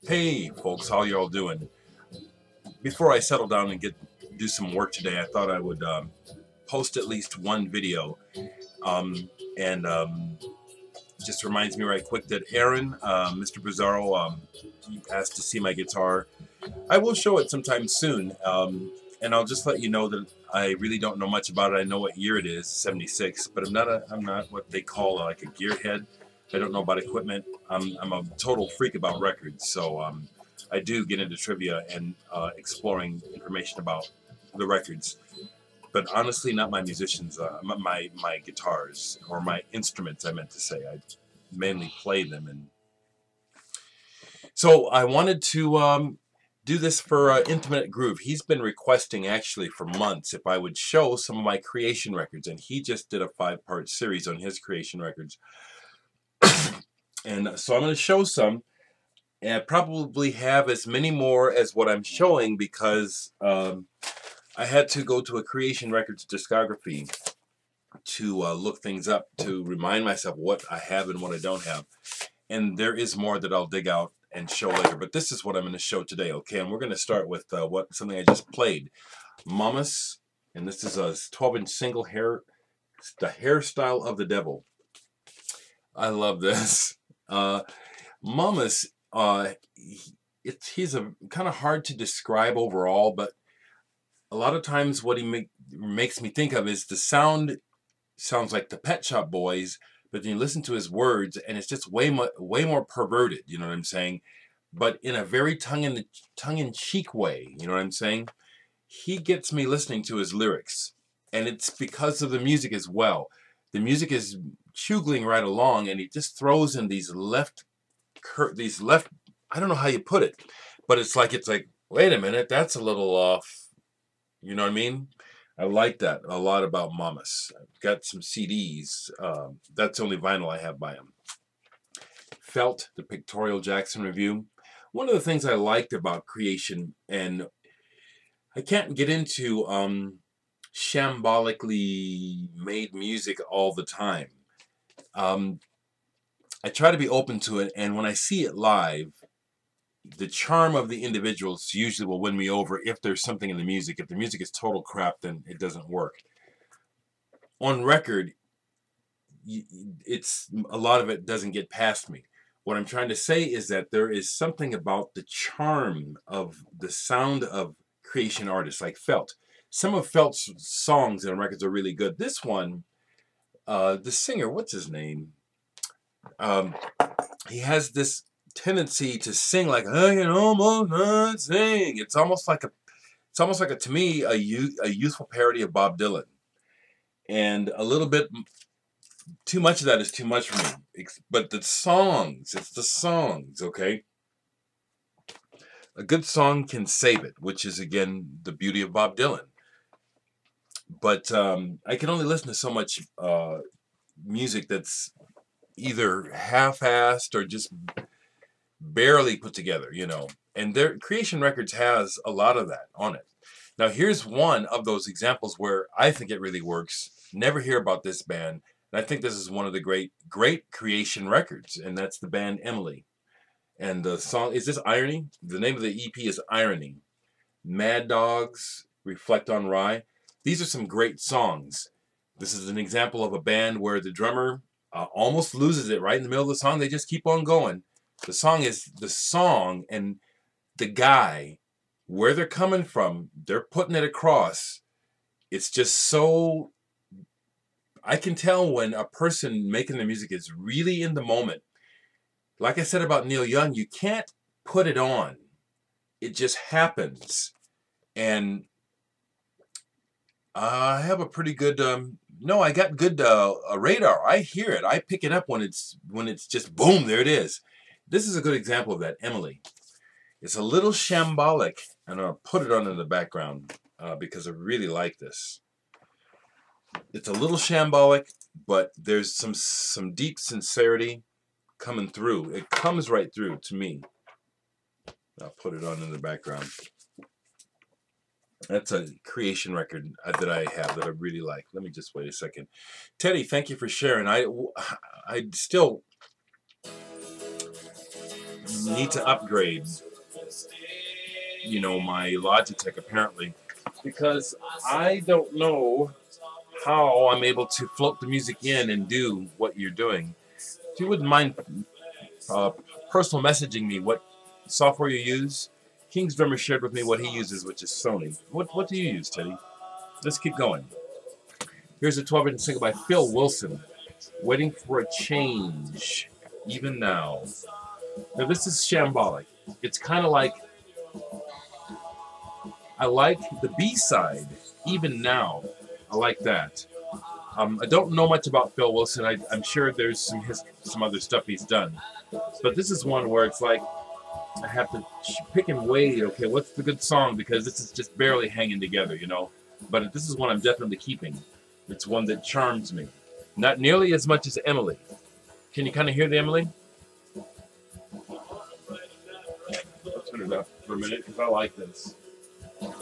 Hey folks, how y'all doing? Before I settle down and do some work today, I thought I would post at least one video. Um, and Just reminds me right quick that Aaron, Mr. Bizarro, he asked to see my guitar. I will show it sometime soon, and I'll just let you know that I really don't know much about it. I know what year it is, '76, but I'm not what they call like a gearhead. I don't know about equipment. I'm a total freak about records, so I do get into trivia and exploring information about the records. But honestly, not my musicians, my guitars or my instruments. I meant to say, I mainly play them, and so I wanted to do this for Intimate Groove. He's been requesting actually for months if I would show some of my creation records, and he just did a 5-part series on his creation records. And so I'm going to show some, and I probably have as many more as what I'm showing because I had to go to a creation records discography to look things up to remind myself what I have and what I don't have. And there is more that I'll dig out and show later, but this is what I'm going to show today, okay? And we're going to start with something I just played, Mamas, and this is a 12-inch single hair, the hairstyle of the devil. I love this. Mamas, he's a kind of hard to describe overall, but a lot of times what he makes me think of is the sounds like the Pet Shop Boys, but then you listen to his words and it's just way more perverted, you know what I'm saying? But in a very tongue-in-cheek way, you know what I'm saying? He gets me listening to his lyrics, and it's because of the music as well. The music is chugling right along, and he just throws in these left, I don't know how you put it, but it's like, wait a minute, that's a little off. You know what I mean? I like that a lot about Mamas. I've got some CDs. That's the only vinyl I have by him. Felt, the Pictorial Jackson Review. One of the things I liked about creation, and I can't get into shambolically made music all the time. I try to be open to it, and when I see it live, the charm of the individuals usually will win me over if there's something in the music. If the music is total crap, then it doesn't work. On record, it's a lot of it doesn't get past me. What I'm trying to say is that there is something about the charm of the sound of creation artists like Felt. Some of Felt's songs and records are really good. This one, the singer, what's his name? He has this tendency to sing like I can almost not sing. It's almost like to me a youthful parody of Bob Dylan, and a little bit too much of that is too much for me. But it's the songs, okay? A good song can save it, which is again the beauty of Bob Dylan. But I can only listen to so much music that's either half-assed or just barely put together, you know. And their Creation Records has a lot of that on it. Now here's one of those examples where I think it really works. Never hear about this band. And I think this is one of the great Creation records, and that's the band Emily. And the song, is this Irony? The name of the EP is Irony. Mad Dogs, Reflect on Rye. These are some great songs. This is an example of a band where the drummer almost loses it right in the middle of the song. They just keep on going. The song is the song, and the guy, where they're coming from, they're putting it across. It's just so, I can tell when a person making the music is really in the moment. Like I said about Neil Young, you can't put it on. It just happens. And I have a pretty good, no, I got good radar. I hear it. I pick it up when it's just boom, there it is. This is a good example of that, Emily. It's a little shambolic, and I'll put it on in the background because I really like this. It's a little shambolic, but there's some deep sincerity coming through. It comes right through to me. I'll put it on in the background. That's a Creation record that I have that I really like. Let me just wait a second. Teddy, thank you for sharing. I still need to upgrade, you know, my Logitech apparently, because I don't know how I'm able to float the music in and do what you're doing. If you wouldn't mind uh, personal messaging me what software you use. King's Drummer shared with me what he uses, which is Sony. What do you use, Teddy? Let's keep going. Here's a 12-inch single by Phil Wilson, Waiting for a Change, Even Now. Now this is shambolic. It's kind of like, I like the B-side, Even Now. I like that. I don't know much about Phil Wilson. I'm sure there's some other stuff he's done. But this is one where it's like, I have to pick and wait, okay, what's the good song? Because this is just barely hanging together, you know. But this is one I'm definitely keeping. It's one that charms me. Not nearly as much as Emily. Can you kind of hear the Emily? I'll turn it up for a minute because I like this. That's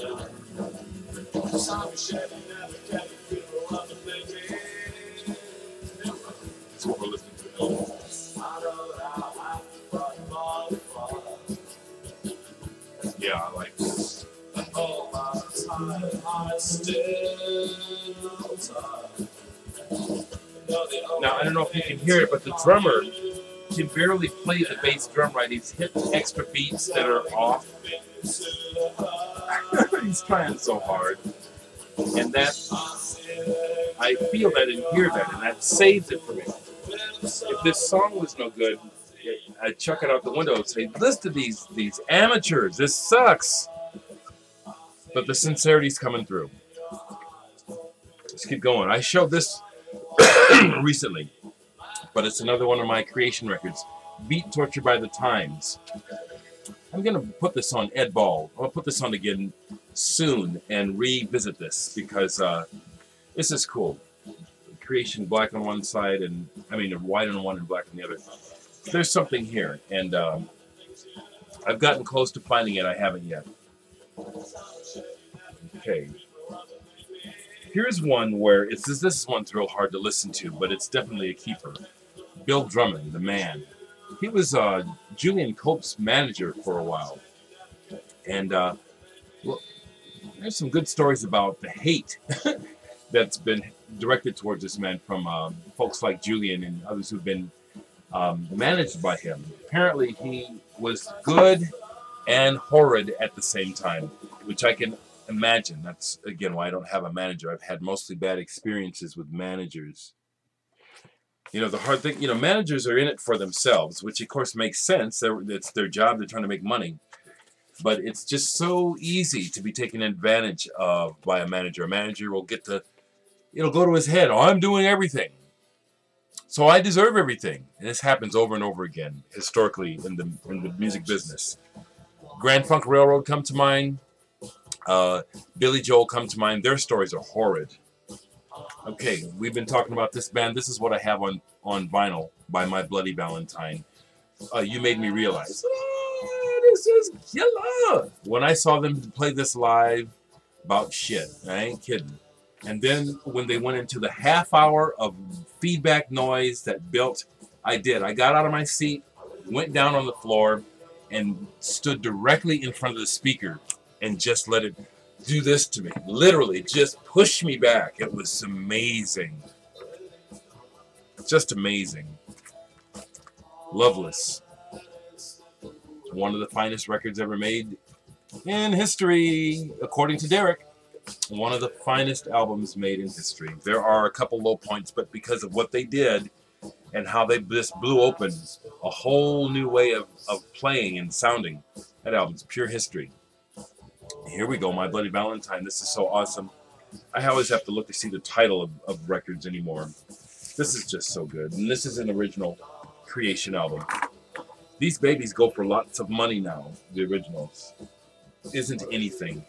what we're listening to. Yeah, I like this. Now, I don't know if you can hear it, but the drummer can barely play the bass drum right. He's hitting extra beats that are off. He's trying so hard. And that, I feel that and hear that, and that saves it for me. If this song was no good, I'd chuck it out the window and say, listen to these amateurs, this sucks. But the sincerity's coming through. Let's keep going. I showed this recently, but it's another one of my creation records. Beat Tortured by the Times. I'm going to put this on Ed Ball. I'll put this on again soon and revisit this because this is cool. Creation black on one side and, white on one and black on the other. There's something here, and I've gotten close to finding it. I haven't yet. Okay. Here's one where this is one's real hard to listen to, but it's definitely a keeper. Bill Drummond, the man. He was Julian Cope's manager for a while. And well, there's some good stories about the hate that's been directed towards this man from folks like Julian and others who've been managed by him. Apparently he was good and horrid at the same time, which I can imagine. That's, again, why I don't have a manager. I've had mostly bad experiences with managers. You know, the hard thing, you know, managers are in it for themselves, which of course makes sense. It's their job. They're trying to make money. But it's just so easy to be taken advantage of by a manager. A manager will it'll go to his head. Oh, I'm doing everything, so I deserve everything. And this happens over and over again, historically, in the music business. Grand Funk Railroad come to mind. Billy Joel come to mind. Their stories are horrid. Okay, we've been talking about this band. This is what I have on vinyl by My Bloody Valentine. You Made Me Realize. Oh, this is killer. When I saw them play this live, about shit. I ain't kidding. And then when they went into the half hour of feedback noise that built, I got out of my seat, went down on the floor, and stood directly in front of the speaker and just let it do this to me. Literally, just push me back. It was amazing. Just amazing. Loveless. One of the finest records ever made in history, according to Dereck. One of the finest albums made in history. There are a couple low points, but because of what they did and how they just blew open a whole new way of playing and sounding, that album's pure history. Here we go, My Bloody Valentine. This is so awesome. I always have to look to see the title of records anymore. This is just so good. And this is an original creation album. These babies go for lots of money now, the originals. Isn't anything.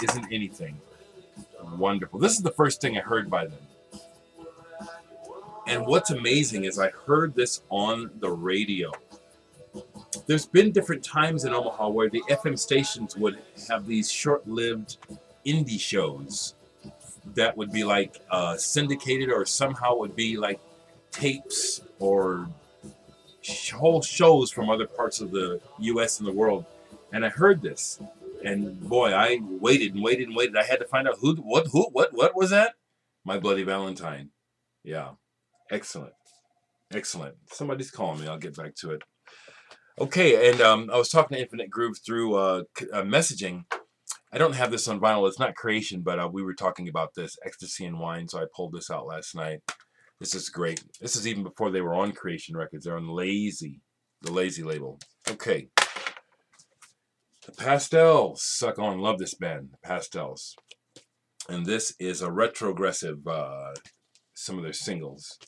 Isn't anything. Wonderful. This is the first thing I heard by them. And what's amazing is I heard this on the radio. There's been different times in Omaha where the FM stations would have these short-lived indie shows that would be like syndicated or somehow would be like tapes or whole shows from other parts of the U.S. and the world, and I heard this, and boy, I waited and waited and waited. I had to find out what was that? My Bloody Valentine. Yeah, excellent, excellent. Somebody's calling me. I'll get back to it. Okay, and I was talking to Infinite Groove through messaging. I don't have this on vinyl. It's not creation, but we were talking about this Ecstasy and Wine, so I pulled this out last night. This is great. This is even before they were on Creation Records. They're on the Lazy label. Okay. The Pastels. Suck on. Love this band. The Pastels. And this is a retrogressive, some of their singles.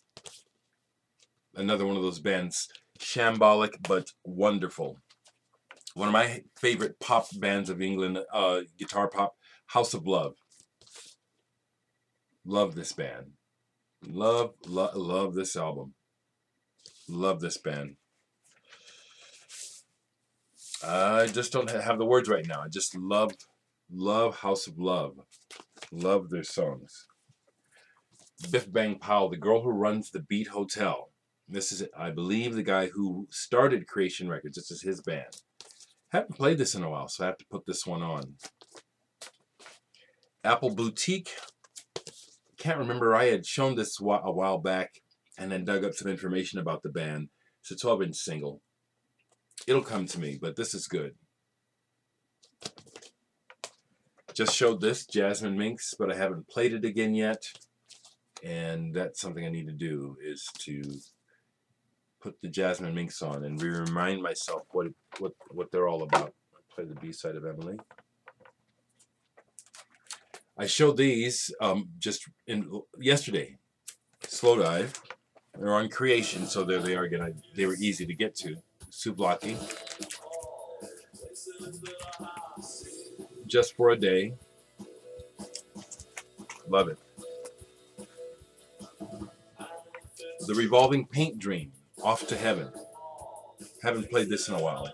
Another one of those bands. Shambolic, but wonderful. One of my favorite pop bands of England, guitar pop, House of Love. Love this band. Love this album. Love this band. I just don't have the words right now. I just love House of Love. Love their songs. Biff Bang Powell, The Girl Who Runs the Beat Hotel. This is, I believe, the guy who started Creation Records. This is his band. Haven't played this in a while, so I have to put this one on. Apple Boutique. Can't remember. I had shown this a while back and then dug up some information about the band. It's a 12-inch single. It'll come to me, but this is good. Just showed this, Jasmine Minks, but I haven't played it again yet. And that's something I need to do, is to put the Jasmine Minks on and remind myself what they're all about. I'll play the B-side of Emily. I showed these just yesterday. Slow Dive. They're on Creation, so there they are again. They were easy to get to. Souvlaki. Just for a Day. Love it. The Revolving Paint Dream. Off to Heaven. Haven't played this in a while.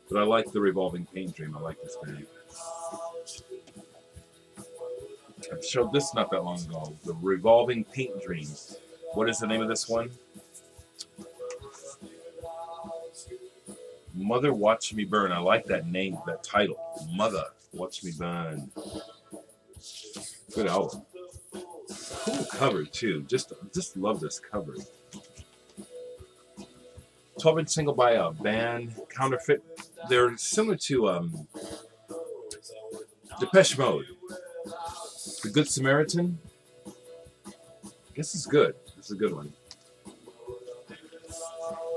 But I like the Revolving Paint Dream. I like this band. I showed this not that long ago. The Revolving Paint Dream. What is the name of this one? Mother Watch Me Burn. I like that name, that title. Mother Watch Me Burn. Good album. Cool cover too. Just love this cover. 12-inch single by a band, Counterfeit. They're similar to Depeche Mode. The Good Samaritan. This is good. This is a good one.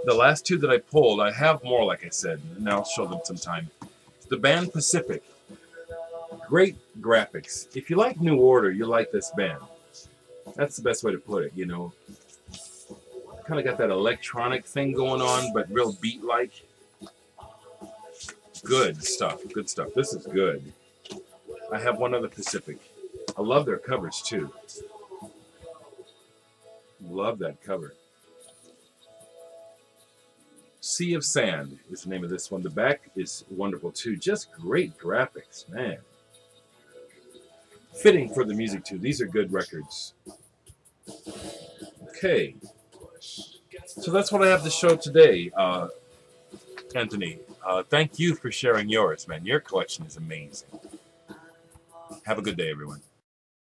The last two that I pulled, I have more, like I said, and I'll show them sometime. The band Pacific. Great graphics. If you like New Order, you like this band. That's the best way to put it, you know. Kind of got that electronic thing going on, but real beat-like. Good stuff. Good stuff. This is good. I have one other Pacific. I love their covers, too. Love that cover. Sea of Sand is the name of this one. The back is wonderful, too. Just great graphics, man. Fitting for the music, too. These are good records. Okay. So that's what I have to show today, Anthony. Thank you for sharing yours, man. Your collection is amazing. Have a good day, everyone.